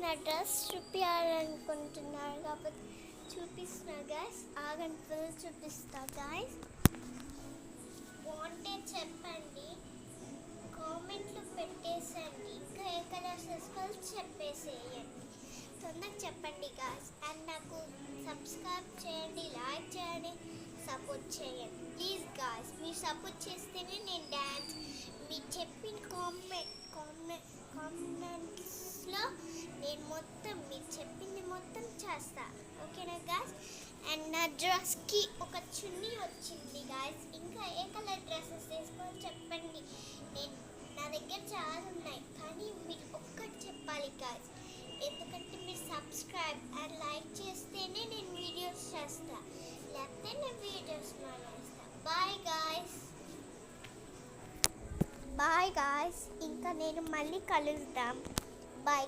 నా డ్రెస్ చూపించాలనుకుంటున్నారు కాబట్టి చూపిస్తున్నా గైస్. ఆగండి, ఫుల్ చూపిస్తా గైస్. బాగుంటే చెప్పండి, కామెంట్లు పెట్టేసండి. ఇంకా ఏ కలర్స్ వేసుకోవాలి చెప్పేసేయండి, తొందరగా చెప్పండి గైస్. అండ్ నాకు సబ్స్క్రైబ్ చేయండి, లైక్ చేయండి, సపోర్ట్ చేయండి ప్లీజ్ గైస్. మీరు సపోర్ట్ చేస్తేనే నేను డ్యాన్స్ మీరు చెప్పిన కామెంట్స్లో నేను మొత్తం మీరు చెప్పింది మొత్తం చేస్తా, ఓకేనా గైస్. అండ్ నా డ్రెస్కి ఒక చున్నీ వచ్చింది గైస్. ఇంకా ఏ కలర్ డ్రెస్సెస్ వేసుకోవాలో చెప్పండి. నా దగ్గర చాలా ఉన్నాయి, కానీ మీరు ఒక్కటి చెప్పాలి గైస్. ఎందుకంటే మీరు సబ్స్క్రైబ్ అండ్ లైక్ చేస్తేనే నేను వీడియోస్ చేస్తా, లేకపోతే నేను వీడియోస్ మానేస్తా. Bye guys, bye guys. ఇంకా నేను మళ్ళీ కలుద్దాం. బాయ్.